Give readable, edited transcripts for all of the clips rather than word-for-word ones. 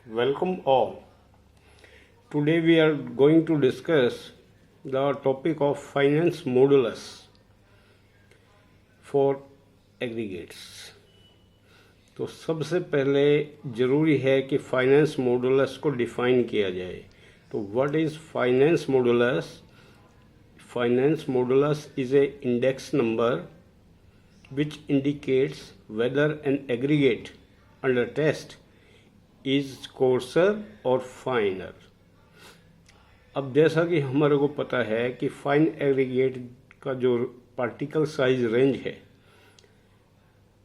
Welcome all. Today we are going to discuss the topic of finance modulus for aggregates. तो सबसे पहले ज़रूरी है कि फाइनेंस मॉडुलस को डिफाइन किया जाए. तो what is finance modulus? Fineness modulus is a index number which indicates whether an aggregate under test is coarser or finer. अब जैसा कि हमारे को पता है कि फाइन एग्रीगेट का जो पार्टिकल साइज रेंज है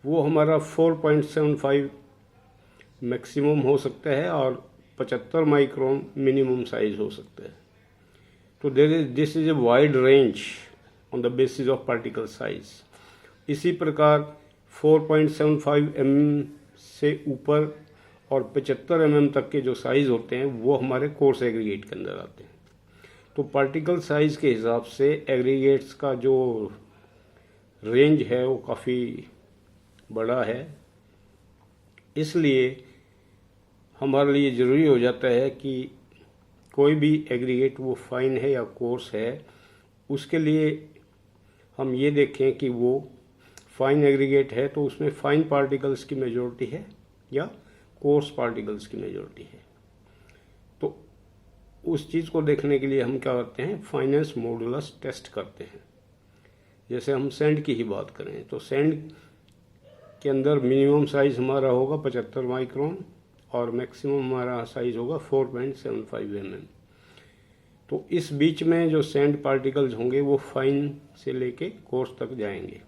वो हमारा 4.75 मैक्सिमम हो सकता है और 75 माइक्रोन मिनिमम साइज हो सकता है. तो this is a wide range on the basis of particle size. इसी प्रकार 4.75 mm से ऊपर और 75 mm तक के जो साइज़ होते हैं वो हमारे कोर्स एग्रीगेट के अंदर आते हैं. तो पार्टिकल साइज़ के हिसाब से एग्रीगेट्स का जो रेंज है वो काफ़ी बड़ा है. इसलिए हमारे लिए ज़रूरी हो जाता है कि कोई भी एग्रीगेट वो फाइन है या कोर्स है उसके लिए हम ये देखें कि वो फाइन एग्रीगेट है तो उसमें फाइन पार्टिकल्स की मेजॉरिटी है या कोर्स पार्टिकल्स की मेजॉरिटी है. तो उस चीज़ को देखने के लिए हम क्या करते हैं, फाइनेंस मॉडुलस टेस्ट करते हैं. जैसे हम सैंड की ही बात करें तो सैंड के अंदर मिनिमम साइज़ हमारा होगा 75 माइक्रोन और मैक्सिमम हमारा साइज़ होगा 4.75 mm. तो इस बीच में जो सैंड पार्टिकल्स होंगे वो फाइन से लेके कोर्स तक जाएंगे.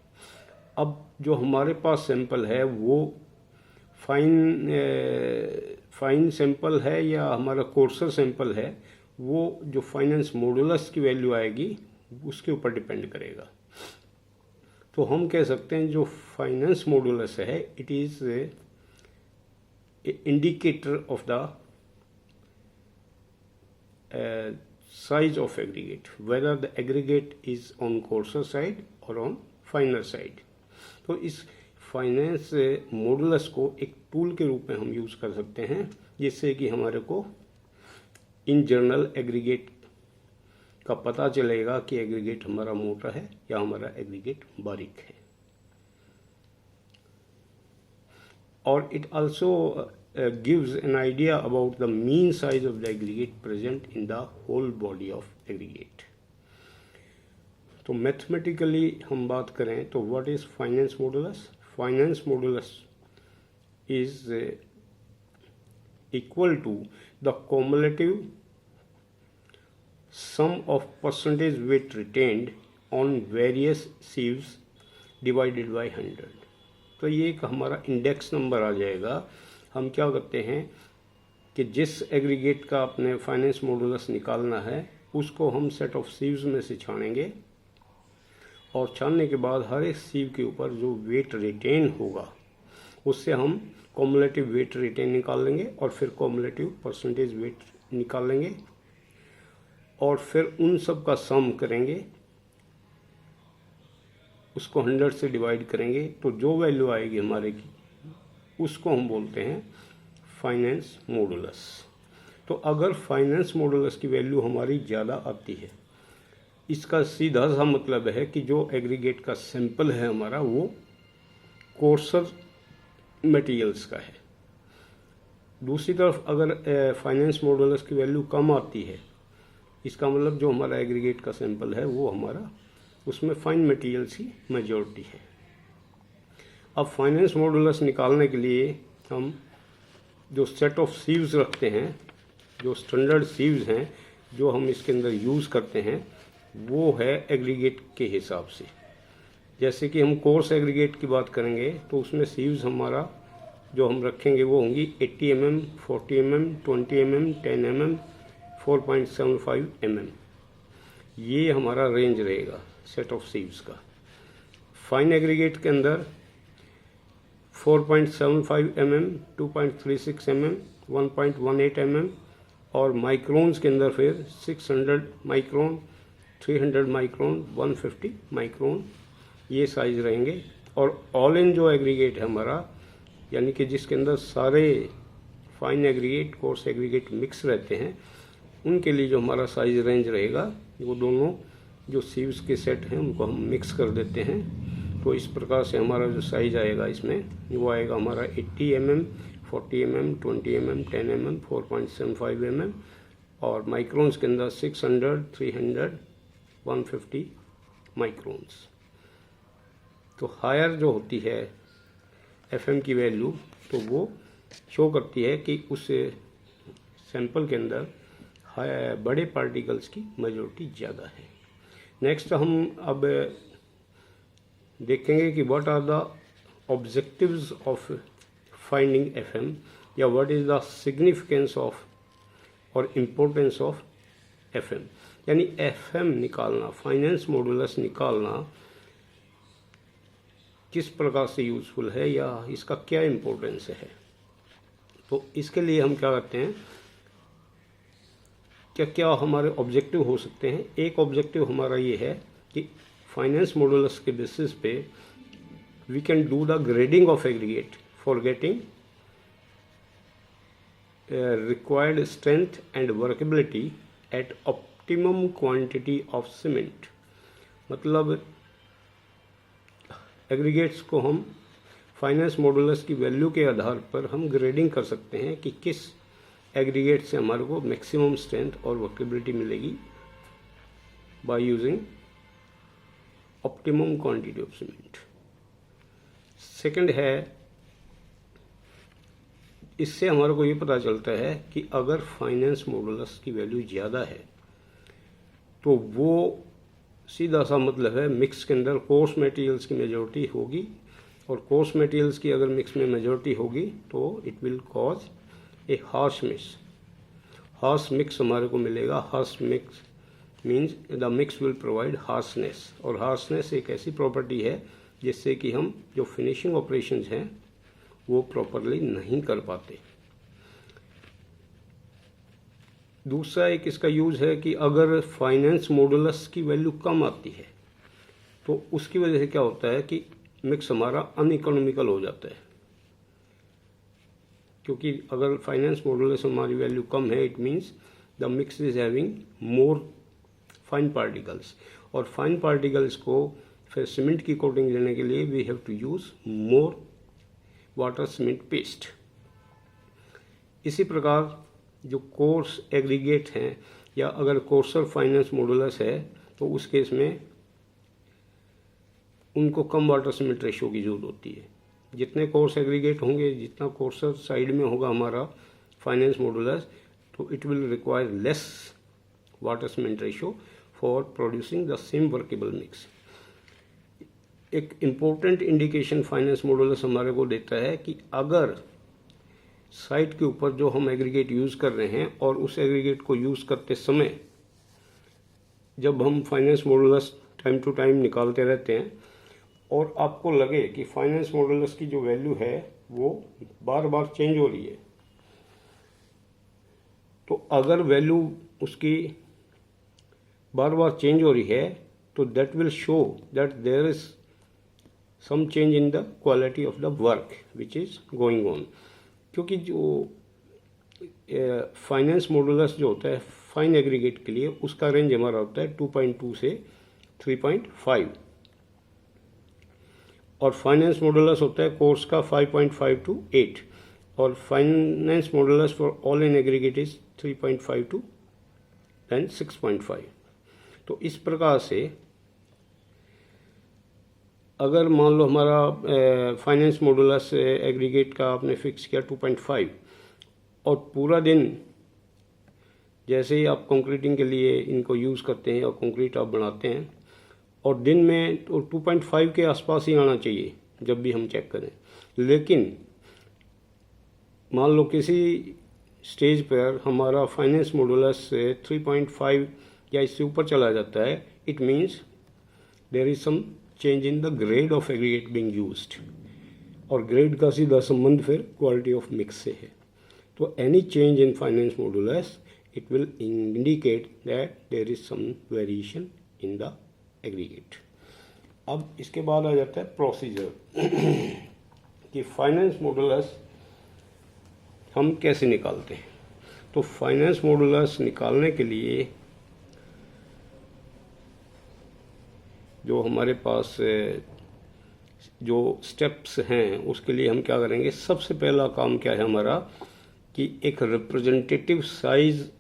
अब जो हमारे पास सैंपल है वो फाइन सैंपल है या हमारा कोर्सर सैंपल है, वो जो फाइनेंस मॉडुलस की वैल्यू आएगी उसके ऊपर डिपेंड करेगा. तो हम कह सकते हैं जो फाइनेंस मॉडुलस है it is indicator of the size of aggregate, whether the aggregate is on coarser side or on finer side. तो इस फाइनेंस मॉडुलस को एक टूल के रूप में हम यूज़ कर सकते हैं जिससे कि हमारे को इन जनरल एग्रीगेट का पता चलेगा कि एग्रीगेट हमारा मोटा है या हमारा एग्रीगेट बारीक है. और it also gives an idea about the mean size of the aggregate present in the whole body of aggregate. तो मैथमेटिकली हम बात करें तो what is fineness modulus? Fineness modulus is equal to the cumulative sum of percentage weight retained on various sieves divided by 100. तो ये एक हमारा index number आ जाएगा. हम क्या करते हैं कि जिस एग्रीगेट का अपने फाइनेंस मॉडुलस निकालना है उसको हम सेट ऑफ सीव्स में से छानेंगे और छानने के बाद हर एक सीव के ऊपर जो वेट रिटेन होगा उससे हम कॉमुलेटिव वेट रिटेन निकाल लेंगे और फिर कॉमुलेटिव परसेंटेज वेट निकाल लेंगे और फिर उन सब का सम करेंगे, उसको 100 से डिवाइड करेंगे तो जो वैल्यू आएगी हमारे की उसको हम बोलते हैं फाइनेंस मॉडुलस. तो अगर फाइनेंस मॉडुलस की वैल्यू हमारी ज़्यादा आती है इसका सीधा सा मतलब है कि जो एग्रीगेट का सैंपल है हमारा वो कोर्सर मटेरियल्स का है. दूसरी तरफ अगर फाइनेंस मॉडुलस की वैल्यू कम आती है इसका मतलब जो हमारा एग्रीगेट का सैंपल है वो हमारा उसमें फाइन मटेरियल्स की मेजॉरिटी है. अब फाइनेंस मॉडुलस निकालने के लिए हम जो सेट ऑफ सीव्स रखते हैं, जो स्टैंडर्ड सीव्स हैं जो हम इसके अंदर यूज़ करते हैं वो है एग्रीगेट के हिसाब से. जैसे कि हम कोर्स एग्रीगेट की बात करेंगे तो उसमें सीव्स हमारा जो हम रखेंगे वो होंगी 80 mm, 40 mm, 20 mm, 10 mm, 4.75 mm. ये हमारा रेंज रहेगा सेट ऑफ सीव्स का. फाइन एग्रीगेट के अंदर 4.75 mm, 2.36 mm, 1.18 mm और माइक्रोन्स के अंदर फिर 600 माइक्रोन, 300 माइक्रोन, 150 माइक्रोन ये साइज़ रहेंगे. और ऑल इन जो एग्रीगेट है हमारा यानी कि जिसके अंदर सारे fine aggregate coarse aggregate mix रहते हैं, उनके लिए जो हमारा साइज रेंज रहेगा, वो दोनों जो सीव्स के सेट हैं उनको हम मिक्स कर देते हैं। तो इस प्रकार से हमारा जो साइज आएगा इसमें वो आएगा हमारा 80 mm, 40 mm, 20 mm, 10 mm, 4.75 mm और माइक्रोन्स के अंदर 600, 300, 150 माइक्रोन्स। तो हायर जो होती है FM की वैल्यू, तो वो शो करती है कि उस सैंपल के अंदर बड़े पार्टिकल्स की मेजॉरिटी ज़्यादा है। नेक्स्ट हम अब देखेंगे कि what are the objectives of finding FM, या what is the significance of और इम्पोर्टेंस ऑफ FM। यानी FM निकालना, फाइनेंस मॉडुलस निकालना किस प्रकार से यूज़फुल है या इसका क्या इम्पोर्टेंस है। तो इसके लिए हम क्या करते हैं, क्या क्या हमारे ऑब्जेक्टिव हो सकते हैं। एक ऑब्जेक्टिव हमारा ये है कि फाइनेंस मॉडुलस के बेसिस पे we can do the grading of aggregate for getting required strength and workability at optimum quantity of cement. मतलब एग्रीगेट्स को हम फाइनेंस मॉडुलस की वैल्यू के आधार पर हम ग्रेडिंग कर सकते हैं कि किस एग्रीगेट से हमारे को मैक्सिमम स्ट्रेंथ और वर्केबिलिटी मिलेगी by using optimum quantity of cement. Second है, इससे हमारे को ये पता चलता है कि अगर फाइनेंस मॉडुलस की वैल्यू ज़्यादा है तो वो सीधा सा मतलब है मिक्स के अंदर कोर्स मटेरियल्स की मेजॉरिटी होगी, और कोर्स मटेरियल्स की अगर मिक्स में मेजॉरिटी होगी तो it will cause A harsh mix. Harsh mix हमारे को मिलेगा। Harsh mix means the mix will provide harshness, और हार्शनेस एक ऐसी प्रॉपर्टी है जिससे कि हम जो फिनिशिंग ऑपरेशंस हैं वो प्रॉपरली नहीं कर पाते। दूसरा एक इसका यूज़ है कि अगर फाइनेंस मॉडुलस की वैल्यू कम आती है तो उसकी वजह से क्या होता है कि मिक्स हमारा अनइकोनॉमिकल हो जाता है, क्योंकि अगर फाइनेंस मॉडुलस हमारी वैल्यू कम है it means the mix is having more fine particles, और फाइन पार्टिकल्स को फिर सीमेंट की कोटिंग देने के लिए we have to use more water cement paste. इसी प्रकार जो कोर्स एग्रीगेट हैं या अगर कोर्सर फाइनेंस मॉडुलस है तो उस केस में उनको कम वाटर सीमेंट रेशियो की जरूरत होती है। जितने कोर्स एग्रीगेट होंगे, जितना कोर्सर साइड में होगा हमारा फाइनेंस मॉडुलस, तो it will require less water cement ratio for producing the same workable mix. एक इम्पोर्टेंट इंडिकेशन फाइनेंस मॉडुलस हमारे को देता है कि अगर साइट के ऊपर जो हम एग्रीगेट यूज़ कर रहे हैं और उस एग्रीगेट को यूज़ करते समय जब हम fineness modulus time to time निकालते रहते हैं और आपको लगे कि फाइनेंस मॉडुलस की जो वैल्यू है वो बार बार चेंज हो रही है, तो अगर वैल्यू उसकी बार बार चेंज हो रही है तो that will show that there is some change in the quality of the work which is going on. क्योंकि जो फाइनेंस मॉडुलस जो होता है फाइन एग्रीगेट के लिए उसका रेंज हमारा होता है 2.2 से 3.5, और फाइनेंस मॉडुलस होता है कोर्स का 5.5 to 8, और finance modulus for all in aggregate is 3.5 to 6.5। तो इस प्रकार से अगर मान लो हमारा फाइनेंस मॉडुलस एग्रीगेट का आपने फिक्स किया 2.5, और पूरा दिन जैसे ही आप कंक्रीटिंग के लिए इनको यूज़ करते हैं और कंक्रीट आप बनाते हैं, और दिन में तो 2.5 के आसपास ही आना चाहिए जब भी हम चेक करें, लेकिन मान लो किसी स्टेज पर हमारा फाइनेंस मॉडुलस 3.5 या इससे ऊपर चला जाता है, it means there is some change in the grade of aggregate being used, और ग्रेड का सीधा संबंध फिर क्वालिटी ऑफ मिक्स से है। तो any change in fineness modulus it will indicate that there is some variation in the aggregate. अब इसके बाद आ जाता है प्रोसीजर कि फाइनेंस मॉडुलस हम कैसे निकालते हैं? तो फाइनेंस मॉडुलस निकालने के लिए जो हमारे पास जो स्टेप्स हैं उसके लिए हम क्या करेंगे, सबसे पहला काम क्या है हमारा कि एक रिप्रेजेंटेटिव साइज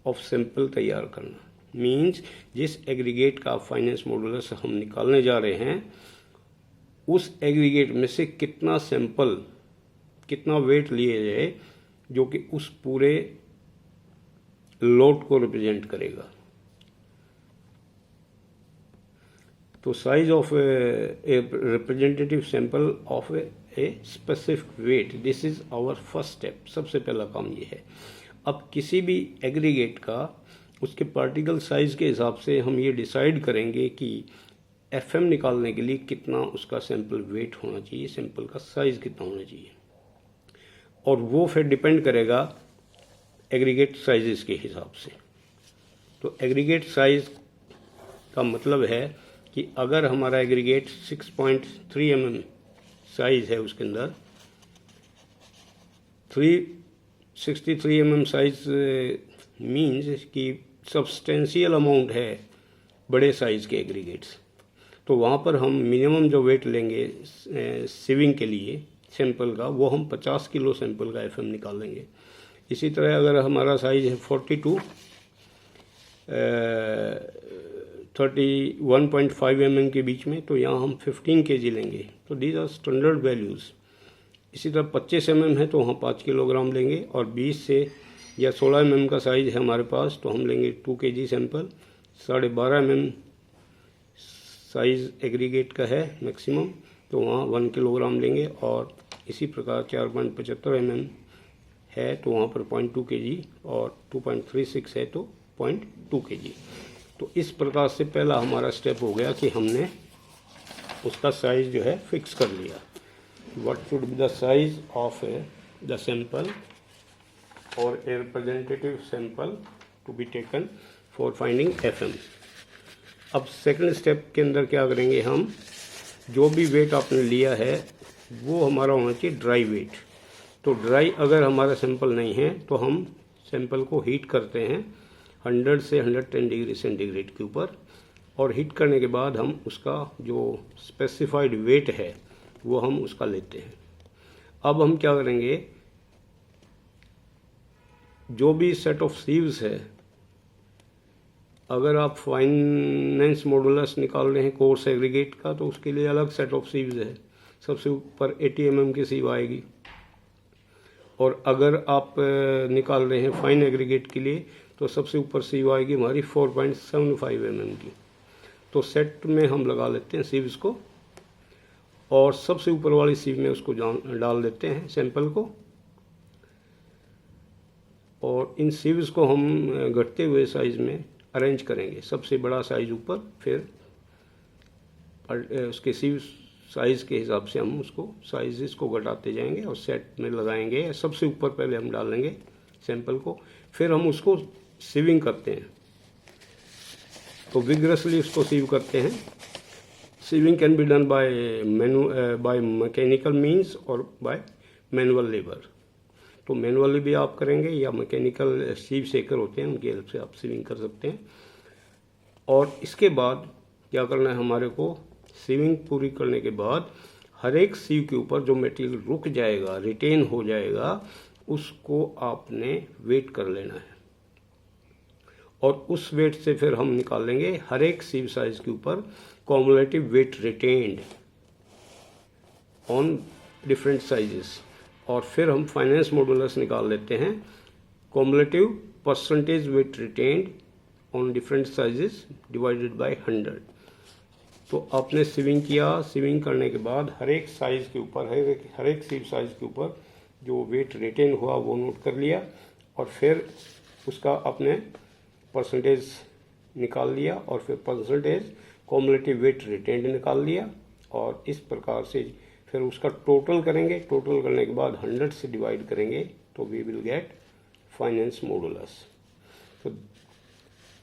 ऑफ सैंपल तैयार करना। मींस जिस एग्रीगेट का फाइनेंस मॉडुलस हम निकालने जा रहे हैं उस एग्रीगेट में से कितना सैंपल, कितना वेट लिए जाए जो कि उस पूरे लोड को रिप्रेजेंट करेगा। तो size of a representative sample of a specific weight, this is our first step. सबसे पहला काम ये है। अब किसी भी एग्रीगेट का उसके पार्टिकल साइज के हिसाब से हम ये डिसाइड करेंगे कि एफएम निकालने के लिए कितना उसका सैंपल वेट होना चाहिए, सैंपल का साइज कितना होना चाहिए, और वो फिर डिपेंड करेगा एग्रीगेट साइजेस के हिसाब से। तो एग्रीगेट साइज का मतलब है कि अगर हमारा एग्रीगेट 6.3 mm साइज है, उसके अंदर 363 mm साइज मीन्स कि सब्सटेंशियल अमाउंट है बड़े साइज के एग्रीगेट्स, तो वहाँ पर हम मिनिमम जो वेट लेंगे सीविंग के लिए सैंपल का, वो हम 50 किलो सैंपल का एफएम निकाल लेंगे। इसी तरह अगर हमारा साइज है 42 31.5 mm के बीच में, तो यहाँ हम 15 kg लेंगे। तो दीज आर स्टैंडर्ड वैल्यूज़। इसी तरह 25 mm है तो वहाँ 5 किलोग्राम लेंगे, और 20 से या 16 mm का साइज़ है हमारे पास तो हम लेंगे 2 kg sample. 12.5 mm size aggregate का है मैक्सिमम, तो वहाँ 1 किलोग्राम लेंगे, और इसी प्रकार 4.75 mm है तो वहाँ पर 0.2 kg, और 2.36 है तो 0.2 kg। तो इस प्रकार से पहला हमारा स्टेप हो गया कि हमने उसका साइज जो है फिक्स कर लिया। What should be the size of the sample और a representative sample to be taken for finding FM. अब सेकंड स्टेप के अंदर क्या करेंगे, हम जो भी वेट आपने लिया है वो हमारा होना चाहिए ड्राई वेट। तो ड्राई अगर हमारा सैंपल नहीं है तो हम सैंपल को हीट करते हैं 100 से 110 डिग्री सेंटीग्रेड के ऊपर, और हीट करने के बाद हम उसका जो स्पेसिफाइड वेट है वो हम उसका लेते हैं। अब हम क्या करेंगे, जो भी सेट ऑफ सीव्स है, अगर आप फाइनेंस मॉडुलस निकाल रहे हैं कोर्स एग्रीगेट का तो उसके लिए अलग सेट ऑफ सीव्स है। सबसे ऊपर 80 mm की सीव आएगी, और अगर आप निकाल रहे हैं फाइन एग्रीगेट के लिए तो सबसे ऊपर सीव आएगी हमारी 4.75 mm की। तो सेट में हम लगा लेते हैं सीव्स को, और सबसे ऊपर वाली सीव में उसको डाल देते हैं सैंपल को, और इन सीव्स को हम घटते हुए साइज में अरेंज करेंगे। सबसे बड़ा साइज ऊपर, फिर उसके सीव साइज के हिसाब से हम उसको साइजेस को घटाते जाएंगे और सेट में लगाएंगे। सबसे ऊपर पहले हम डालेंगे सैंपल को, फिर हम उसको सीविंग करते हैं। तो विग्रसली उसको सीव करते हैं। Sieving can be done by mechanical means और बाय मैनुअल लेबर। तो मैनुअली भी आप करेंगे या मैकेनिकल सीव सेकर होते हैं उनकी हेल्प से आप सीविंग कर सकते हैं। और इसके बाद क्या करना है हमारे को, सीविंग पूरी करने के बाद हर एक सीव के ऊपर जो मटेरियल रुक जाएगा, रिटेन हो जाएगा, उसको आपने वेट कर लेना है, और उस वेट से फिर हम निकाल लेंगे हर एक सीव साइज के ऊपर cumulative weight retained on different sizes. और फिर हम फाइनेंस मॉडुलस निकाल लेते हैं cumulative percentage weight retained on different sizes divided by 100। तो आपने सीविंग किया, सीविंग करने के बाद हर एक साइज के ऊपर, हर एक सीव साइज के ऊपर जो वेट रिटेन हुआ वो नोट कर लिया, और फिर उसका आपने परसेंटेज निकाल लिया, और फिर परसेंटेज कॉमुलेटिव वेट रिटेन्ड निकाल लिया, और इस प्रकार से फिर उसका टोटल करेंगे। टोटल करने के बाद 100 से डिवाइड करेंगे तो we will get fineness modulus. तो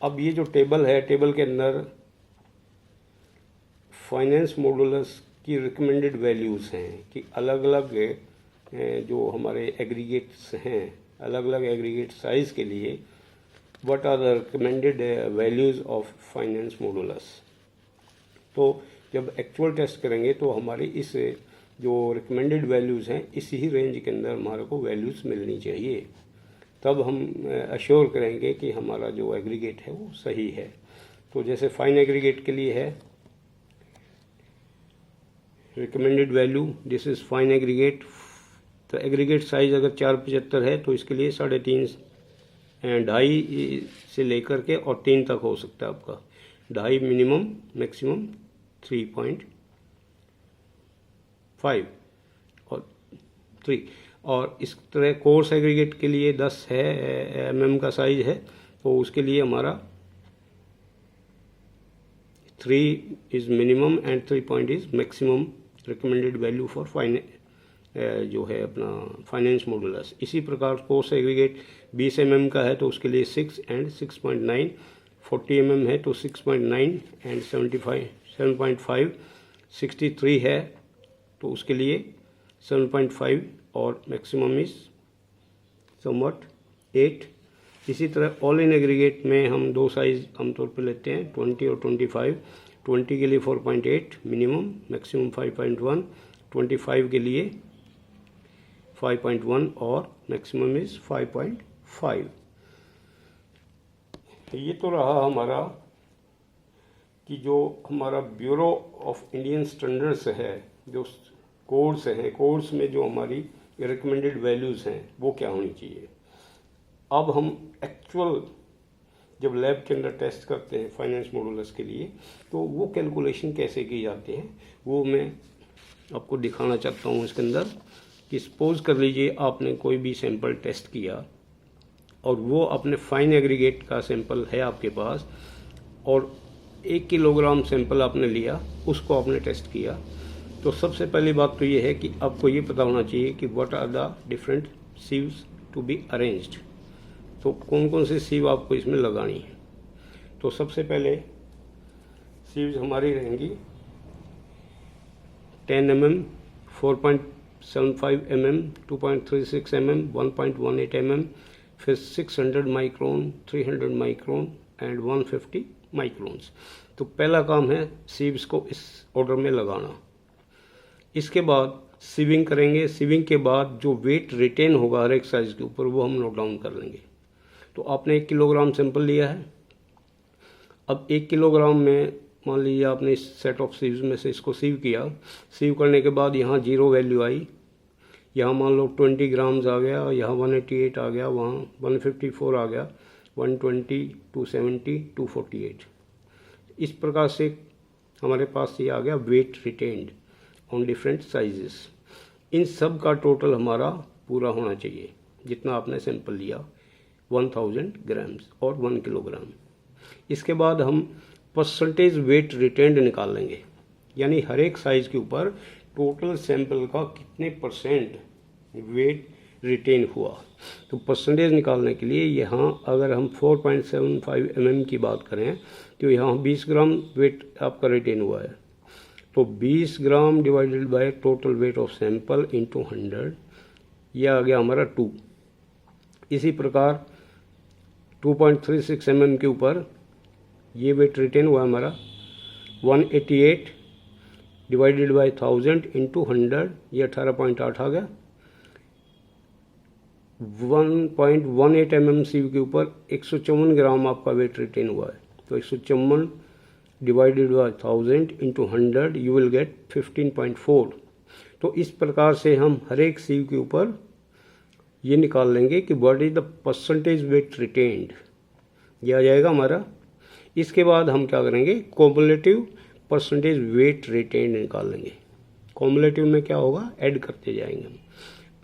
अब ये जो टेबल है, टेबल के अंदर फाइनेंस मॉडुलस की रिकमेंडेड वैल्यूज़ हैं कि अलग अलग जो हमारे एग्रीगेट्स हैं, अलग अलग एग्रीगेट साइज़ के लिए what are the recommended values of fineness modulus. तो जब एक्चुअल टेस्ट करेंगे तो हमारी इस जो रिकमेंडेड वैल्यूज़ हैं इसी ही रेंज के अंदर हमारे को वैल्यूज़ मिलनी चाहिए, तब हम अश्योर करेंगे कि हमारा जो एग्रीगेट है वो सही है। तो जैसे फाइन एग्रीगेट के लिए है recommended value, this is fine aggregate. तो एग्रीगेट साइज़ अगर 475 है तो इसके लिए 3.5 से लेकर के और 3 तक हो सकता है आपका, 2.5 मिनिमम, मैक्सिमम 3.5 और 3। और इस तरह कोर्स एग्रीगेट के लिए 10 है mm का साइज है, तो उसके लिए हमारा 3 is minimum and 3 point is maximum recommended value for जो है अपना फाइनेंस मॉडुलस। इसी प्रकार कोर्स एग्रीगेट 20 mm का है तो उसके लिए 6 एंड 6.9, 40 mm है तो 6.9 एंड 7.5, 63 है तो उसके लिए 7.5 और मैक्सिमम इज समवट 8। इसी तरह ऑल इन एग्रीगेट में हम दो साइज आमतौर पर लेते हैं, 20 और 25। 20 के लिए 4.8 मिनिमम, मैक्सिमम 5.1, 25 के लिए 5.1 और मैक्सिमम इज 5.5। ये तो रहा हमारा कि जो हमारा ब्यूरो ऑफ इंडियन स्टैंडर्ड्स है, जो कोड्स हैं, कोड्स में जो हमारी रिकमेंडेड वैल्यूज़ हैं वो क्या होनी चाहिए। अब हम एक्चुअल जब लैब के अंदर टेस्ट करते हैं फाइनेंस मॉडुलस के लिए तो वो कैलकुलेशन कैसे की जाती है वो मैं आपको दिखाना चाहता हूँ इसके अंदर। कि सपोज कर लीजिए आपने कोई भी सैंपल टेस्ट किया और वो अपने फाइन एग्रीगेट का सैंपल है आपके पास और 1 किलोग्राम सैंपल आपने लिया, उसको आपने टेस्ट किया। तो सबसे पहली बात तो ये है कि आपको ये पता होना चाहिए कि what are the different sieves to be arranged. तो कौन कौन से सीव आपको इसमें लगानी है। तो सबसे पहले सीव्स हमारी रहेंगी 10 mm, 4.75 mm, 2.36 mm, 1.18 mm, फिर 600 माइक्रोन, 300 माइक्रोन एंड 150 माइक्रोन्स। तो पहला काम है सीव्स को इस ऑर्डर में लगाना। इसके बाद सीविंग करेंगे। सीविंग के बाद जो वेट रिटेन होगा हर एक साइज के ऊपर वो हम नोट डाउन कर लेंगे। तो आपने 1 किलोग्राम सैंपल लिया है। अब 1 किलोग्राम में मान लीजिए आपने इस सेट ऑफ सीव्स में से इसको सीव किया। सीव करने के बाद यहाँ 0 वैल्यू आई, यहाँ मान लो 20 ग्राम्स आ गया, यहाँ 188 आ गया, वहाँ 154 आ गया, 120, 270, 248। इस प्रकार से हमारे पास ये आ गया weight retained on different sizes. इन सब का टोटल हमारा पूरा होना चाहिए जितना आपने सैंपल लिया, 1000 ग्राम्स और 1 किलोग्राम। इसके बाद हम परसेंटेज वेट रिटेन्ड निकाल लेंगे, यानी हर एक साइज के ऊपर टोटल सैंपल का कितने परसेंट वेट रिटेन हुआ। तो परसेंटेज निकालने के लिए यहाँ अगर हम 4.75 mm की बात करें तो यहाँ 20 ग्राम वेट आपका रिटेन हुआ है। तो 20 gram divided by total weight of sample into 100, यह आ गया हमारा 2। इसी प्रकार 2.36 mm के ऊपर ये वेट रिटेन हुआ हमारा 188 डिवाइडेड बाय 1000 इंटू 100, ये 18.8 आ गया। 1.18 mm सीव के ऊपर 154 ग्राम आपका वेट रिटेन हुआ है। तो 154 divided by 1000 into 100 you will get 15.4। तो इस प्रकार से हम हर एक सीव के ऊपर ये निकाल लेंगे कि what is the percentage weight retained, ये आ जाएगा हमारा। इसके बाद हम क्या करेंगे, कॉम्युलेटिव परसेंटेज वेट रिटेन्ड निकाल लेंगे। कॉम्युलेटिव में क्या होगा, ऐड करते जाएंगे हम।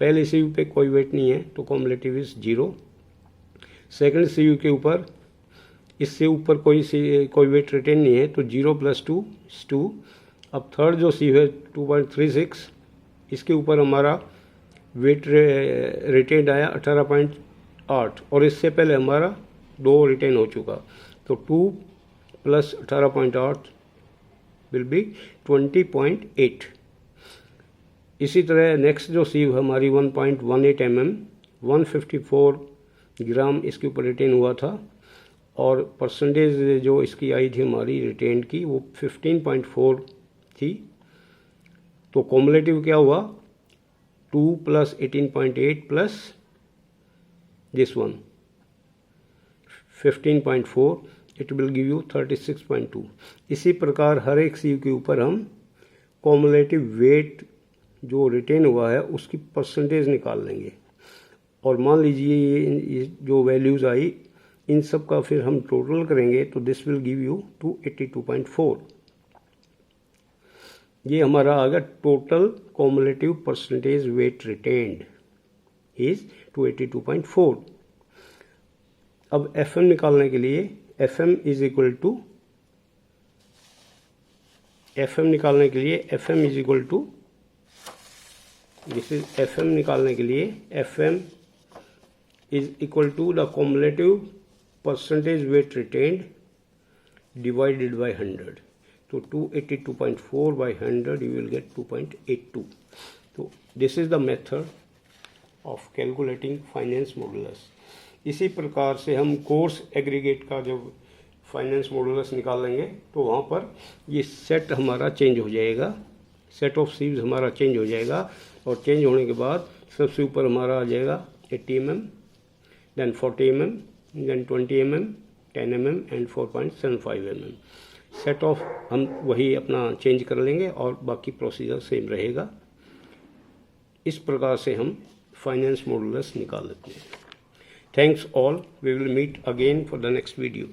पहले सीयू पे कोई वेट नहीं है तो कॉम्युलेटिव इज 0। सेकंड सीयू के ऊपर, इससे ऊपर कोई वेट रिटेन नहीं है तो 0 + 2 is 2। अब थर्ड जो सीयू है 2.36, इसके ऊपर हमारा वेट रिटेन आया 18.8 और इससे पहले हमारा 2 रिटेन हो चुका। तो 2 + 18.8 विल बी 20.8। इसी तरह नेक्स्ट जो सीव हमारी 1.18 mm 154 ग्राम इसके ऊपर रिटेन हुआ था और परसेंटेज जो इसकी आई थी हमारी रिटेन की वो 15.4 थी। तो कॉमुलेटिव क्या हुआ 2 + 18.8 plus this one 15.4 it will give you 36.2। इसी प्रकार हर एक सीव के ऊपर हम कॉमुलेटिव वेट जो रिटेन हुआ है उसकी परसेंटेज निकाल लेंगे और मान लीजिए ये जो वैल्यूज़ आई इन सब का फिर हम टोटल करेंगे तो दिस विल गिव यू 282.4। ये हमारा आ गया total cumulative percentage weight retained is 282.4। अब FM निकालने के लिए FM is equal to FM निकालने के लिए FM is equal to this is FM निकालने के लिए FM is equal to the cumulative percentage weight retained divided by 100। तो 282.4 by 100 you will get 2.82। तो this is the method of calculating finance modulus. इसी प्रकार से हम कोर्स एग्रीगेट का जब फाइनेंस मॉडुलस निकालेंगे तो वहाँ पर ये सेट हमारा चेंज हो जाएगा, सेट ऑफ सीव्स हमारा चेंज हो जाएगा और चेंज होने के बाद सबसे ऊपर हमारा आ जाएगा 80 mm, then 40 mm, then 20 mm, 10 mm and 4.75 mm। Set of हम वही अपना चेंज कर लेंगे और बाकी प्रोसीजर सेम रहेगा। इस प्रकार से हम फाइनेंस मॉडुलस निकाल लेते हैं। Thanks all. We will meet again for the next video.